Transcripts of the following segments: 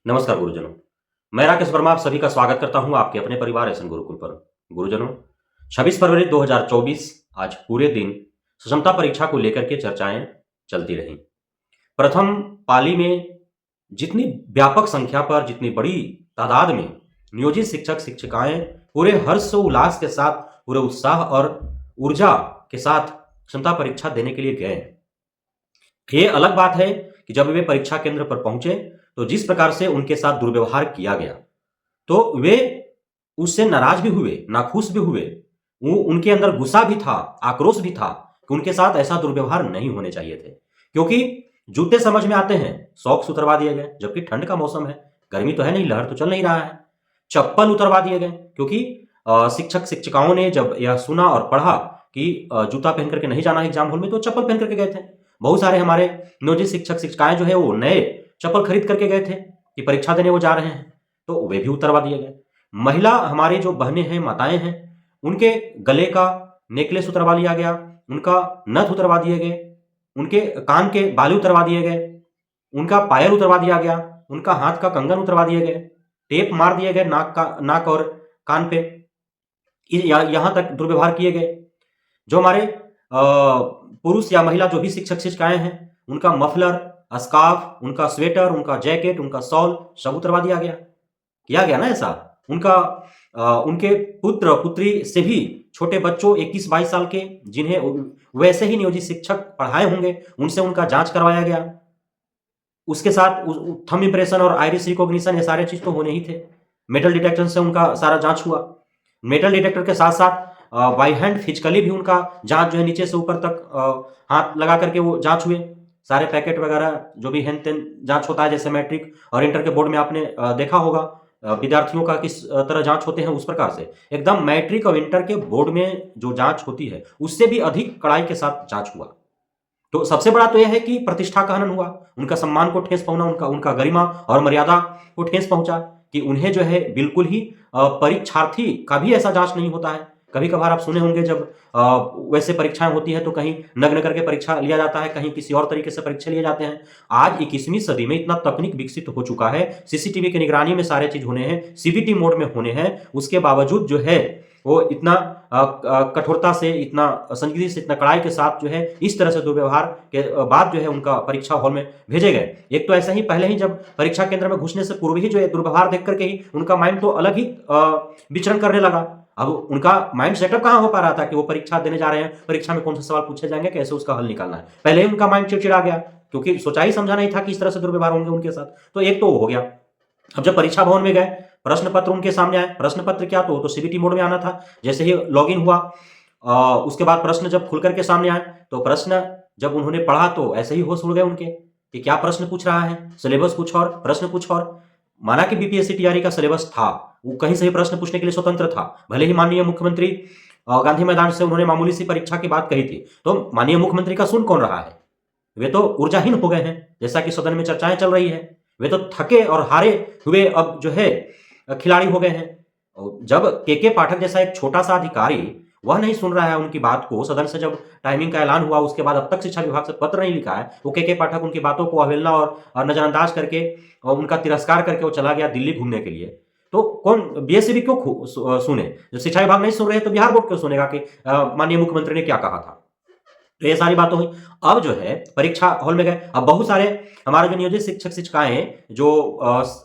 नमस्कार गुरुजनों। मैं राकेश वर्मा आप सभी का स्वागत करता हूं आपके अपने परिवार एसएन गुरुकुल पर। गुरुजनों, 26 फरवरी 2024 आज पूरे दिन सुषमता परीक्षा को लेकर के चर्चाएं चलती रहीं। प्रथम पाली में जितनी व्यापक संख्या पर, जितनी बड़ी तादाद में नियोजित शिक्षक शिक्षिकाएं पूरे हर्ष और उल्लास के साथ, पूरे उत्साह और ऊर्जा के साथ क्षमता परीक्षा देने के लिए गए। ये अलग बात है कि जब वे परीक्षा केंद्र पर पहुंचे तो जिस प्रकार से उनके साथ दुर्व्यवहार किया गया, तो वे उससे नाराज भी हुए, नाखुश भी हुए। उनके अंदर गुस्सा भी था, आक्रोश भी था कि उनके साथ ऐसा दुर्व्यवहार नहीं होने चाहिए थे। क्योंकि जूते समझ में आते हैं, सॉक्स उतरवा दिए गए, जबकि ठंड का मौसम है, गर्मी तो है नहीं, लहर तो चल नहीं रहा है। चप्पल उतरवा दिए गए, क्योंकि शिक्षक शिक्षिकाओं ने जब यह सुना और पढ़ा कि जूता पहन करके नहीं जाना है एग्जाम हॉल में, तो चप्पल पहन करके गए थे। बहुत सारे हमारे नियोजित शिक्षक शिक्षिकाएं जो है वो नए चप्पल खरीद करके गए थे कि परीक्षा देने वो जा रहे हैं, तो वे भी उतरवा दिए गए। महिला हमारे जो बहनें हैं, माताएं हैं, उनके गले का नेकलेस उतरवा लिया गया, उनका नथ उतरवा दिए गए, उनके कान के बाली उतरवा दिए गए, उनका पायल उतरवा दिया गया, उनका हाथ का कंगन उतरवा दिए गए, टेप मार दिए गए नाक और कान पे। यहां तक दुर्व्यवहार किए गए। जो हमारे पुरुष या महिला जो भी शिक्षक शिक्षिकाएं हैं, उनका मफलर, स्कार्फ, उनका स्वेटर, उनका जैकेट, उनका शॉल सब उतरवा दिया गया। किया गया ना ऐसा। उनके पुत्र पुत्री से भी छोटे बच्चों 21-22 साल के, जिन्हें वैसे ही नियोजित शिक्षक पढ़ाए होंगे, उनसे उनका जांच करवाया गया। उसके साथ थंब इंप्रेशन और आइरिस रिकॉग्निशन, ये सारे चीज तो होने ही थे। मेटल डिटेक्टर से उनका सारा जांच हुआ। मेटल डिटेक्टर के साथ साथ बाई हैंड फिजिकली भी उनका जांच जो है नीचे से ऊपर तक हाथ लगा करके वो जांच हुए। सारे पैकेट वगैरह जो भी हेन तेन जांच होता है, जैसे मैट्रिक और इंटर के बोर्ड में आपने देखा होगा विद्यार्थियों का किस तरह जांच होते हैं, उस प्रकार से एकदम मैट्रिक और इंटर के बोर्ड में जो जांच होती है उससे भी अधिक कड़ाई के साथ जांच हुआ। तो सबसे बड़ा तो यह है कि प्रतिष्ठा का हनन हुआ, उनका सम्मान को ठेस पहुंचा, उनका गरिमा और मर्यादा को ठेस पहुंचा कि उन्हें जो है बिल्कुल ही परीक्षार्थी का भी ऐसा जांच नहीं होता है। कभी कभार आप सुने होंगे जब वैसे परीक्षाएं होती है तो कहीं नग्न करके परीक्षा लिया जाता है, कहीं किसी और तरीके से परीक्षा लिए जाते हैं। आज 21वीं सदी में इतना तकनीक विकसित हो चुका है, सीसीटीवी की निगरानी में सारे चीज होने हैं, सीबीटी मोड में होने हैं, उसके बावजूद जो है वो इतना कठोरता से, इतना संजीदगी से, इतना कड़ाई के साथ जो है इस तरह से दुर्व्यवहार के बाद जो है उनका परीक्षा हॉल में भेजे गए। एक तो ऐसा ही पहले ही जब परीक्षा केंद्र में घुसने से पूर्व ही जो है दुर्व्यवहार देख करके ही उनका माइंड तो अलग ही विचरण करने लगा। अब उनका माइंड सेटअप कहां हो पा रहा था कि वो परीक्षा देने जा रहे हैं, परीक्षा में कौन से सवाल पूछे जाएंगे, कैसे उसका हल निकालना है। पहले ही उनका माइंड चिड़चिड़ा गया, क्योंकि सोचा ही समझा नहीं था कि इस तरह से दुर्व्यवहार होंगे उनके साथ। तो एक तो हो गया। अब जब परीक्षा भवन में गए, प्रश्न पत्र उनके सामने आए। प्रश्न पत्र क्या, तो सीबीटी मोड में आना था। जैसे ही लॉगिन हुआ उसके बाद प्रश्न जब खुल करके सामने आए, तो प्रश्न जब उन्होंने पढ़ा तो ऐसे ही होश उड़ गए उनके कि क्या प्रश्न पूछ रहा है, सिलेबस कुछ और, प्रश्न कुछ और। माना कि बीपीएससी टीआरई का सिलेबस था, वो कहीं से भी प्रश्न पूछने के लिए स्वतंत्र था। भले ही माननीय मुख्यमंत्री गांधी मैदान से उन्होंने मामूली सी परीक्षा की बात कही थी, तो माननीय मुख्यमंत्री का सुन कौन रहा है? वे तो ऊर्जाहीन हो गए हैं, जैसा कि सदन में चर्चाएं चल रही है। वे तो थके और हारे हुए अब जो है खिलाड़ी हो गए हैं। जब के पाठक जैसा एक छोटा सा अधिकारी वह नहीं सुन रहा है उनकी बात को, सदन से जब टाइमिंग का ऐलान हुआ उसके बाद अब तक शिक्षा विभाग से पत्र नहीं लिखा है, वो के पाठक उनकी बातों को अवहेलना और नजरअंदाज करके और उनका तिरस्कार करके वो चला गया दिल्ली घूमने के लिए। तो कौन बीएससी भी क्यों सुने? जब शिक्षा विभाग नहीं सुन रहे तो बिहार बोर्ड क्यों सुनेगा कि माननीय मुख्यमंत्री ने क्या कहा था? तो ये सारी बातें हुई। अब जो है परीक्षा हॉल में गए। अब बहुत सारे हमारे जो नियोजित शिक्षक शिक्षिकाएं जो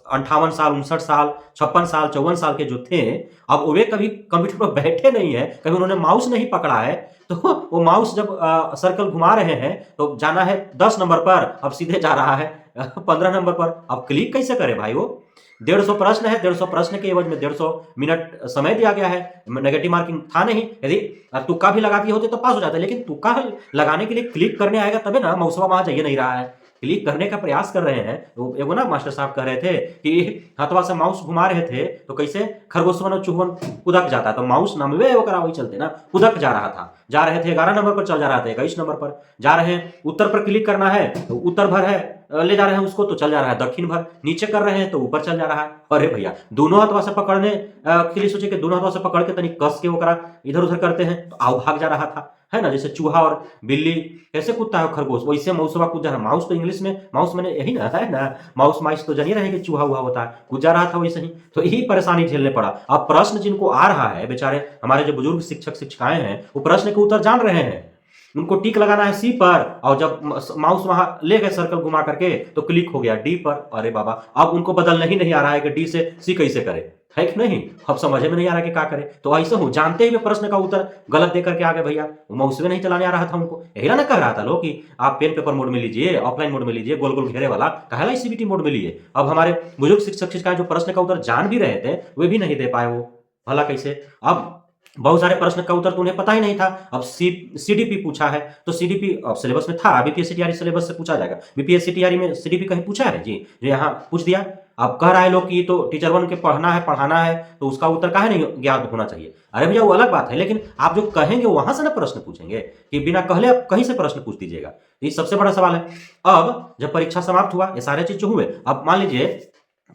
58 साल, 59 साल, 56 साल, 54 साल के जो थे, अब वे कभी कंप्यूटर पर बैठे नहीं है, कभी उन्होंने माउस नहीं पकड़ा है। तो वो माउस जब सर्कल घुमा रहे हैं तो जाना है 10 नंबर पर, अब सीधे जा रहा है 15 नंबर पर। अब क्लिक कैसे करे भाई? वो 150 प्रश्न है, 150 प्रश्न के एवज में 150 मिनट समय दिया गया है। नेगेटिव मार्किंग था नहीं, यदि तुक्का भी लगा दिए होते तो पास हो जाते, लेकिन तुक्का लगाने के लिए क्लिक करने आएगा तबे ना, मौसवा वहां जाइए नहीं रहा है, क्लिक करने का प्रयास कर रहे हैं। तो एगो ना मास्टर साहब कह रहे थे कि हथवा से माउस घुमा रहे थे तो कैसे खरगोशवन और चूहन कुदक जाता है, तो माउस नमवे वो करा वही चलते ना, कुदक जा रहा था। जा रहे थे 11 नंबर पर, चल जा रहा था 21 नंबर पर। जा रहे हैं उत्तर पर क्लिक करना है तो उत्तर भर है, ले जा रहे हैं उसको तो चल जा रहा है दक्षिण भर। नीचे कर रहे हैं तो ऊपर चल जा रहा है। अरे भैया, दोनों हाथवा से पकड़ने के लिए सोचे कि दोनों हाथवा से पकड़ के तनिक कस के वो करा इधर उधर करते हैं तो आओ भाग जा रहा था। है ना, जैसे चूहा और बिल्ली कैसे कूदता है खरगोश, वैसे मौसवा कूद जा रहा। माउस तो इंग्लिश में माउस मैंने यही ना है ना, माउस माइस तो जानिए रहे कि चूहा हुआ होता है, कूद जा रहा था वैसे ही। तो यही परेशानी झेलने पड़ा। अब प्रश्न जिनको आ रहा है, बेचारे हमारे जो बुजुर्ग शिक्षक शिक्षिकाएं हैं, वो प्रश्न के उत्तर जान रहे हैं, उनको टिक लगाना है सी पर, और जब माउस वहां ले गए सर्कल घुमा करके तो क्लिक हो गया डी पर। अरे बाबा, अब उनको बदलना ही नहीं आ रहा है कि डी से सी कैसे करे, है कि नहीं। अब समझ में नहीं आ रहा कि क्या करे। तो ऐसे हूं, जानते ही प्रश्न का उत्तर गलत दे करके आ गए भैया। वो माउस में नहीं चलाने आ रहा था उनको। यही ना कह रहा था लोग कि आप पेन पेपर मोड में लीजिए, ऑफलाइन मोड में लीजिए, गोल गोल घेरे वाला कहला सीबीटी मोड में लिए। अब हमारे बुजुर्ग शिक्षक शिक्षिकाएं जो प्रश्न का उत्तर जान भी रहे थे, वे भी नहीं दे पाए। वो भला कैसे। अब बहुत सारे प्रश्न का उत्तर तो उन्हें पता ही नहीं था। अब सीडीपी पूछा है, तो सीडीपी सिलेबस में था, बीपीएससी टीआरई सिलेबस से पूछा जाएगा। बीपीएससी टीआरई में सीडीपी कहीं पूछा है जी, जो यहाँ पूछ दिया। अब कह रहा है लोग कि तो टीचर वन के पढ़ना है पढ़ाना है, तो उसका उत्तर काहे नहीं ज्ञात होना चाहिए। अरे भैया वो अलग बात है, लेकिन आप जो कहेंगे वहां से ना प्रश्न पूछेंगे, कि बिना कहले आप कहीं से प्रश्न पूछ दीजिएगा। ये सबसे बड़ा सवाल है। अब जब परीक्षा समाप्त हुआ, ये सारे चीज जो हुए, अब मान लीजिए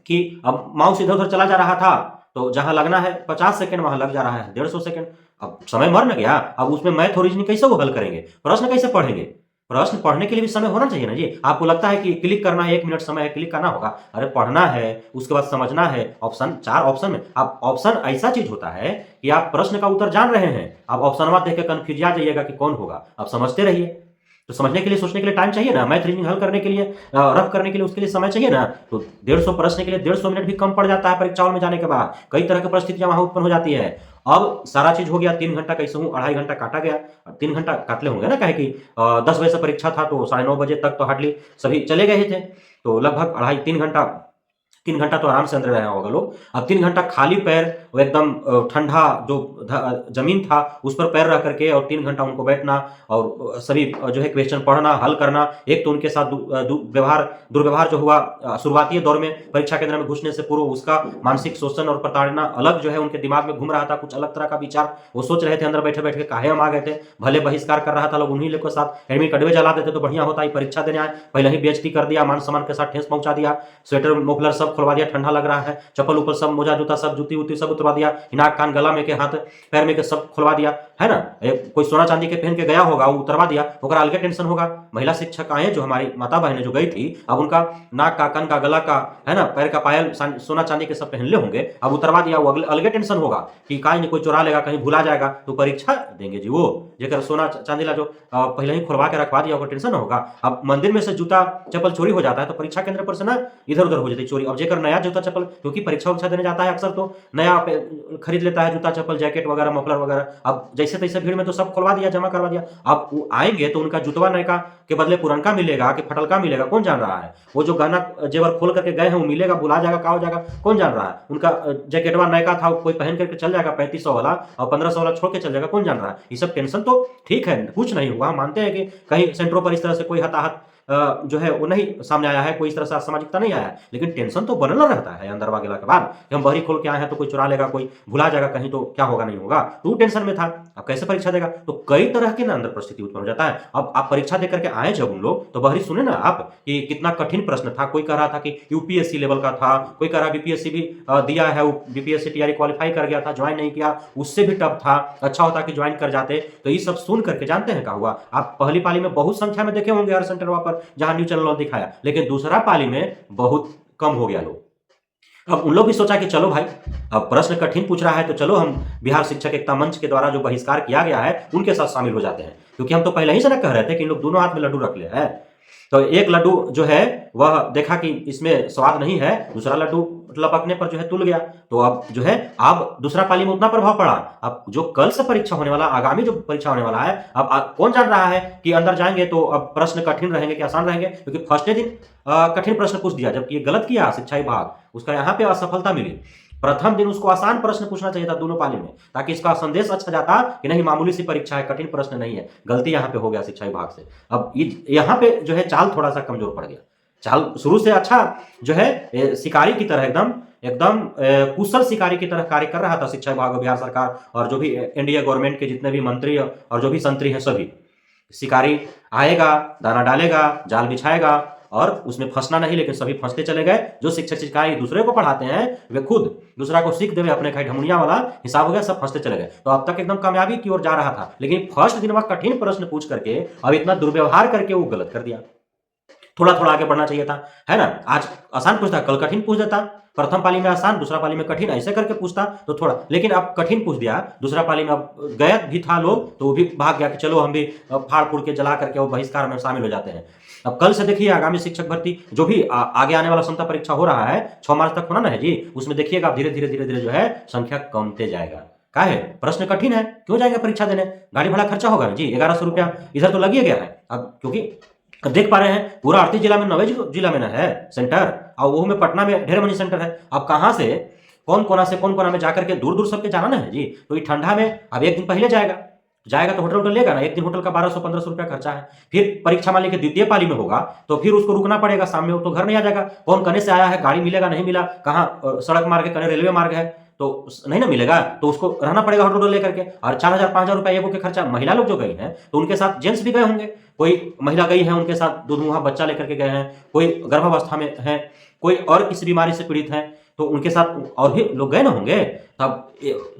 कि अब माउस इधर उधर चला जा रहा था, तो जहां लगना है 50 सेकंड वहां लग जा रहा है 150 सेकंड। अब समय मर न गया। अब उसमें मैथ और रीजनिंग कैसे वो हल करेंगे, प्रश्न कैसे पढ़ेंगे। प्रश्न पढ़ने के लिए भी समय होना चाहिए ना जी। आपको लगता है कि क्लिक करना है, 1 मिनट समय है, क्लिक करना होगा। अरे पढ़ना है, उसके बाद समझना है। ऑप्शन 4 ऑप्शन में, आप ऑप्शन ऐसा चीज होता है कि आप प्रश्न का उत्तर जान रहे हैं, आप ऑप्शन देख के कंफ्यूज आ जाइएगा कि कौन होगा। आप समझते रहिए। तो समझने के लिए, सोचने के लिए टाइम चाहिए ना। मैथ रीजनिंग हल करने के लिए, रफ करने के लिए उसके लिए समय चाहिए ना। तो 150 प्रश्न के लिए 150 मिनट भी कम पड़ जाता है परीक्षाओं में जाने के बाद। कई तरह की परिस्थितियां वहां उत्पन्न हो जाती है। अब सारा चीज हो गया, 3 घंटा कैसे हूं, 2.5 घंटा काटा गया। 3 घंटा काटले होंगे ना, कहे कि 10 बजे से परीक्षा था, तो 9:30 बजे तक तो हार्डली सभी चले गए थे। तो लगभग 3 घंटा तो आराम से अंदर रहे होगा लोग। अब 3 घंटा खाली पैर, वो एकदम ठंडा जो जमीन था उस पर पैर रख करके, और 3 घंटा उनको बैठना और सभी जो है क्वेश्चन पढ़ना, हल करना। एक तो उनके साथ दुर्व्यवहार जो हुआ शुरुआती दौर में, परीक्षा केंद्र में घुसने से पूर्व, उसका मानसिक शोषण और प्रताड़ना अलग जो है उनके दिमाग में घूम रहा था। कुछ अलग तरह का विचार वो सोच रहे थे अंदर बैठे बैठे, काहे हम आ गए थे, भले बहिष्कार कर रहा था लोग, उन्हीं लोग के साथ एडमिट कड़वे जला देते तो बढ़िया होता। परीक्षा देने आए, पहले ही बेइज्जती कर दिया, मान सम्मान के साथ ठेस पहुंचा दिया, स्वेटर मोफलर सब खुलवा दिया, ठंडा लग रहा है, चप्पल ऊपर सब, मोजा जूता सब, जूती उती सब उतरवा दिया, नाक कान गला में के, हाथ पैर में के सब खुलवा दिया, है ना। कोई सोना चांदी के पहन के गया होगा, वो उतरवा दिया, ओकरा अलगे टेंशन होगा। महिला शिक्षक आए जो हमारी माता बहनें जो गई थी, अब उनका नाक का, कान का, गला का, है ना, पैर का पायल सोना चांदी के सब पहन ले होंगे, अब उतरवा दिया, वो अलगे टेंशन होगा कि कहीं कोई चुरा लेगा, कहीं भुला जाएगा, तो परीक्षा देंगे जी वो। जेकर सोना चांदी ला जो पहले ही खुलवा के रखवा दिया, होगा टेंशन होगा। अब मंदिर में से जूता चप्पल चोरी हो जाता है, तो परीक्षा केंद्र पर से ना इधर उधर हो जाती चोरी। अब जेकर नया जूता चप्पल, क्योंकि परीक्षा उरीक्षा देने जाता है अक्सर, तो नया खरीद लेता है जूता चप्पल, जैकेट वगैरह, मफलर वगैरह। अब जैसे तैसे भीड़ में तो सब खुलवा दिया, जमा करवा दिया। अब वो आएंगे तो उनका जूतवा नयका के बदले पुरनका मिलेगा कि फटलका मिलेगा, कौन जान रहा है। वो जो गहना जेवर खोल करके गए हैं वो मिलेगा, भुला जाएगा, का हो जाएगा, कौन जान रहा है। उनका जैकेटवा नयका था, कोई पहन करके चल जाएगा 3500 वाला, और 1500 वाला छोड़ के चल जाएगा, कौन जान रहा है। ये सब टेंशन तो ठीक है, कुछ नहीं हुआ, मानते हैं कि कहीं सेंटरों पर इस तरह से कोई हताहत जो है वो नहीं सामने आया है, कोई इस तरह से असामाजिकता नहीं आया है, लेकिन टेंशन तो बनल रहता है अंदर वागेला के बाद कि हम बहरी खोल के आए हैं तो कोई चुरा लेगा, कोई भुला जाएगा कहीं, तो क्या होगा, नहीं होगा। तो टेंशन में था। अब कैसे परीक्षा देगा, तो कई तरह के ना अंदर परिस्थिति उत्पन्न हो जाता है। अब आप परीक्षा देकर के आए जब उन लोग, तो बहरी सुने ना आप कि कितना कठिन प्रश्न था। कोई कह रहा था कि यूपीएससी लेवल का था, कोई कह रहा बीपीएससी भी दिया है, वो बीपीएससी टीआरई क्वालिफाई कर गया था, ज्वाइन नहीं किया, उससे भी टफ था, अच्छा होता कि ज्वाइन कर जाते। तो ये सब सुन करके जानते हैं क्या हुआ, आप पहली पाली में बहुत संख्या में देखे होंगे हर सेंटर पर जहां न्यूज चैनल दिखाया, लेकिन दूसरा पाली में बहुत कम हो गया लोग। अब उन लोग भी सोचा कि चलो भाई, अब प्रश्न कठिन पूछ रहा है, तो चलो हम बिहार शिक्षक एकता मंच के द्वारा जो बहिष्कार किया गया है उनके साथ शामिल हो जाते हैं, क्योंकि हम तो पहले ही से ना कह रहे थे कि इन लोग दोनों हाथ में लड्डू रख ले है। तो एक लड्डू जो है वह देखा कि इसमें स्वाद नहीं है, दूसरा लड्डू लपकने पर जो है तुल गया। तो अब जो है, अब दूसरा पाली में उतना प्रभाव पड़ा। अब जो कल से परीक्षा होने वाला, आगामी जो परीक्षा होने वाला है, अब कौन जान रहा है कि अंदर जाएंगे तो अब प्रश्न कठिन रहेंगे कि आसान रहेंगे, क्योंकि फर्स्ट दिन कठिन प्रश्न पूछ दिया, जबकि ये गलत किया शिक्षा विभाग, उसका यहाँ पे असफलता मिली। प्रथम दिन उसको आसान प्रश्न पूछना चाहिए था दोनों पाली में, ताकि इसका संदेश अच्छा जाता कि नहीं मामूली सी परीक्षा है, कठिन प्रश्न नहीं है। गलती यहाँ पे हो गया शिक्षा विभाग से। अब यहाँ पे जो है चाल थोड़ा सा कमजोर पड़ गया। चाल शुरू से अच्छा जो है शिकारी की तरह एकदम कुशल शिकारी की तरह कार्य कर रहा था शिक्षा विभाग, बिहार सरकार और जो भी एनडीए गवर्नमेंट के जितने भी मंत्री और जो भी संतरी हैं, सभी शिकारी आएगा, दाना डालेगा, जाल बिछाएगा, और उसमें फंसना नहीं, लेकिन सभी फंसते चले गए। जो शिक्षक शिक्षिकाएं दूसरे को पढ़ाते हैं वे खुद दूसरा को सीख देवे अपने खाई ढमुनिया वाला हिसाब हो गया, सब फंसते चले गए। तो अब तक एकदम कामयाबी की ओर जा रहा था, लेकिन फर्स्ट दिन वह कठिन प्रश्न पूछ करके अब इतना दुर्व्यवहार करके वो गलत कर दिया। थोड़ा थोड़ा आगे बढ़ना चाहिए था, है ना। आज आसान पूछता, कल कठिन पूछ देता। प्रथम पाली में आसान, दूसरा पाली में कठिन, ऐसे करके पूछता तो थोड़ा, लेकिन अब कठिन पूछ दिया दूसरा पाली में। अब गया भी था लोग तो वो भी भाग गया कि चलो हम भी फाड़ फूड़ के जला करके वो बहिष्कार में शामिल हो जाते हैं। अब कल से देखिए आगामी शिक्षक भर्ती जो भी आगे आने वाला क्षमता परीक्षा हो रहा है 6 मार्च तक होना ना है जी, उसमें देखिएगा धीरे धीरे धीरे धीरे जो है संख्या कमते जाएगा। क्या है, प्रश्न कठिन है, क्यों जाएगा परीक्षा देने, गाड़ी भाड़ा खर्चा होगा ना जी, 1100 रुपया इधर तो लग ही गया है। अब क्योंकि अब देख पा रहे हैं पूरा 38 जिला में 9 जिला में ना है सेंटर, और वो में पटना में ढेर मनी सेंटर है। अब कहां से कौन कोना में जाकर के दूर दूर सबके जाना ना है जी। तो ये ठंडा में अब एक दिन पहले जाएगा तो होटल लेगा ना, एक दिन होटल का 1200-1500 रुपया खर्चा है। फिर परीक्षा मान लीजिए द्वितीय पाली में होगा तो फिर उसको रुकना पड़ेगा, शाम में वो तो घर नहीं आ जाएगा। कौन कने से आया है, गाड़ी मिलेगा नहीं मिला, कहाँ सड़क मार्ग है, कने रेलवे मार्ग है, तो नहीं ना मिलेगा, तो उसको रहना पड़ेगा होटल लेकर के। और 4000-5000 रुपया एगो के खर्चा। महिला लोग जो गई हैं तो उनके साथ जेंट्स भी गए होंगे, कोई महिला गई है उनके साथ दूध मुहा बच्चा लेकर के गए हैं, कोई गर्भावस्था में है, कोई और किसी बीमारी से पीड़ित है, तो उनके साथ और भी लोग गए ना होंगे। तब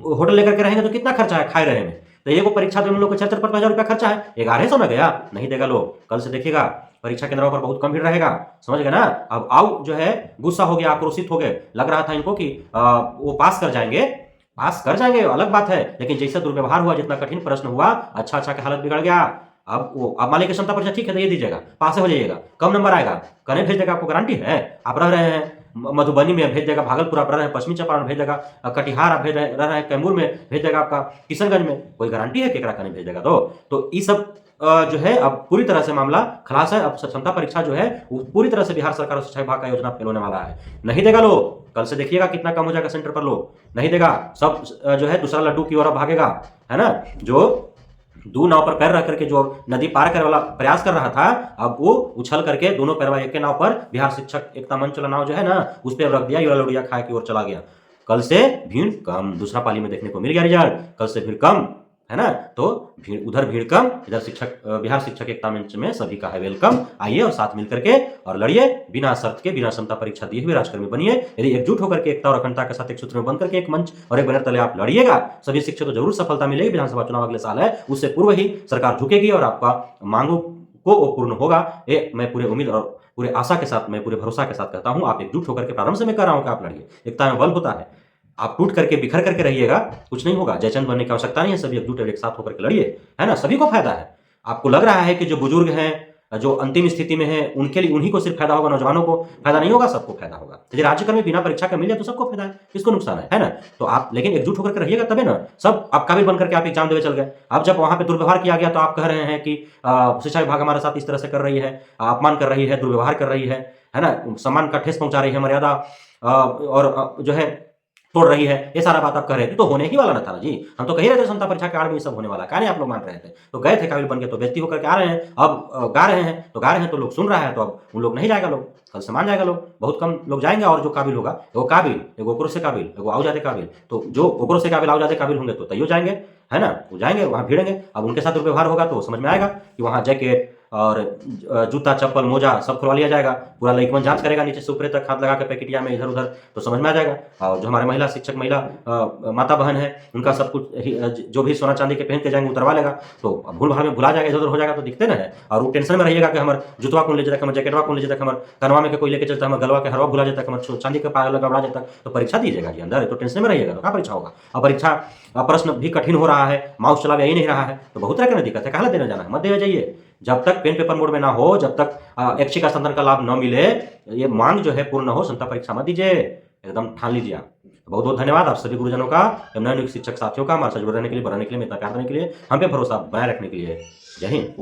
होटल लेकर के रहेंगे तो कितना खर्चा है खाए रहे में। तो ये को परीक्षा देने लोग को 4-5 हजार रुपया खर्चा है, 1100 ना गया, नहीं देगा लोग। कल से देखिएगा परीक्षा केंद्रों पर बहुत कम भीड़ रहेगा, समझ गए ना। अब आओ जो है गुस्सा हो गया, आक्रोशित हो गए, लग रहा था इनको कि वो पास कर जाएंगे अलग बात है, लेकिन जैसे दुर्व्यवहार हुआ, जितना कठिन प्रश्न हुआ, अच्छा की हालत बिगड़ गया। अब मान लीजिए क्षमता परीक्षा ठीक है तो ये दीजिएगा, पास हो जाइएगा, कम नंबर आएगा, कने भेज देगा, आपको गारंटी है। आप रह रहे हैं मधुबनी में भेज देगा, भागलपुर आप रह रहे हैं पश्चिमी चंपारण भेज देगा, कटिहार आप रह रहे हैं कैमूर में भेज देगा, आपका किशनगंज में, कोई गारंटी है केकरा कने भेज देगा। तो ये सब जो है अब पूरी तरह से मामला खलास है। अब क्षमता परीक्षा जो है वो पूरी तरह से बिहार सरकार और शिक्षा विभाग का योजना फेल होने वाला है, नहीं देगा लोग। कल से देखिएगा कितना कम हो जाएगा सेंटर पर लोग, नहीं देगा, सब जो है दूसरा लड्डू की ओर भागेगा, है ना। जो दो नाव पर पैर रख करके जो नदी पार करने वाला प्रयास कर रहा था, अब वो उछल करके दोनों पैरवा एक के नाव पर, बिहार शिक्षक एकता मंच वाला नाव जो है ना उस पर रख दिया, लोडिया खाए की ओर चला गया। कल से भीड़ कम, दूसरा पाली में देखने को मिल गया रिजल्ट, कल से भीड़ कम, है ना। तो उधर भीड़ कम, इधर बिहार शिक्षक एकता मंच में सभी का है वेलकम। आइए और साथ मिलकर के और लड़िए, बिना शर्त के, बिना क्षमता परीक्षा दिए हुए राजकर्मी बनिए। यदि एकजुट होकर के एकता और अखंडता के साथ एक सूत्र में बन करके एक मंच और एक बैनर तले आप लड़िएगा, सभी शिक्षक को जरूर सफलता मिलेगी। विधानसभा चुनाव अगले साल है, उससे पूर्व ही सरकार झुकेगी और आपका मांगों को पूर्ण होगा। ये मैं पूरे उम्मीद और पूरे आशा के साथ, मैं पूरे भरोसा के साथ कहता हूं। आप एकजुट होकर के, प्रारंभ से मैं कह रहा हूं कि आप लड़िए, एकता में बल होता है। आप टूट करके बिखर करके रहिएगा, कुछ नहीं होगा। जयचंद बनने की आवश्यकता नहीं है, सभी एकजुट एक साथ होकर के लड़िए, है ना, सभी को फायदा है। आपको लग रहा है कि जो बुजुर्ग हैं, जो अंतिम स्थिति में है, उनके लिए, उन्हीं को सिर्फ फायदा होगा, नौजवानों को फायदा नहीं होगा, सबको फायदा होगा। यदि राज्यक्रम में बिना परीक्षा के मिल जाए तो सबको फायदा है, किसको नुकसान है ना। तो आप लेकिन एकजुट होकर के रहिएगा, तबे ना सब आप काबिल बनकर के आप एग्जाम देवे चल गए। अब जब वहां पे दुर्व्यवहार किया गया तो आप कह रहे हैं कि शिक्षा विभाग हमारे साथ इस तरह से कर रही है, अपमान कर रही है, दुर्व्यवहार कर रही है ना, सम्मान का ठेस पहुंचा रही है, मर्यादा और जो है तोड़ रही है, ये सारा बात आप कह रहे थे। तो होने ही वाला ना था ना जी, हम तो कह ही रहे थे क्षमता परीक्षा के आड़ में ये सब होने वाला, क्या नहीं आप लोग मान रहे थे। तो गए थे काबिल बन के, तो बेइज्जती होकर के आ रहे हैं, अब गा रहे हैं तो लोग सुन रहा है, तो अब उन लोग नहीं जाएगा, लोग कल से मान जाएगा, लोग बहुत कम लोग जाएंगे। और जो काबिल होगा, एगो काबिल, एगो ओकरो से काबिल, एगो आओ जाते काबिल, तो जो ओकरो से काबिल आओ जाते काबिल होंगे तो तैयो जाएंगे, है ना, वो जाएंगे, वहां भिड़ेंगे। अब उनके साथ दुर्व्यवहार होगा तो समझ में आएगा कि वहां जैकेट और जूता चप्पल मोजा सब खुलवा लिया जाएगा, पूरा लइकवन जांच करेगा नीचे से ऊपर तक, हाथ लगा के पैकेटिया में इधर उधर, तो समझ में आ जाएगा। और जो हमारे महिला शिक्षक, महिला माता बहन है, उनका सब कुछ जो भी सोना चांदी के पहन के जाएंगे उतरवा लेगा, तो भूल भाल में भुला जाएगा, इधर उधर हो जाएगा, तो दिखते ना है। और वो टेंशन में रहिएगा कि हमारे जुतवा कौन ले जाता, हमारे जैकेटवा कौन ले जाता, हमारे कनवा में कोई लेके चलता, हमारे गलवा के हरवा भुला जाता, हमारे चांदी के पायल गबड़ा जाता, तो परीक्षा दीजिएगा जी अंदर, तो टेंशन में रहिएगा, तो क्या परीक्षा होगा। और परीक्षा प्रश्न भी कठिन हो रहा है, माउस चला ही नहीं रहा है, तो बहुत तरह की दिक्कत है, कहाँ देने जाना है, मत देवे जाइए। जब तक पेन पेपर मोड में ना हो, जब तक ऐच्छिक हस्तांतरण का लाभ न मिले, ये मांग जो है पूर्ण न हो, क्षमता परीक्षा मत दीजिए, एकदम ठान लीजिए आप। बहुत बहुत धन्यवाद आप सभी गुरुजनों का, नवनियुक्त शिक्षक साथियों का, हमारे साथ जुड़े रहने के लिए, बढ़ाने के लिए, इतना प्यार देने के लिए, हम पे भरोसा बनाए रखने के लिए। जय हिंद।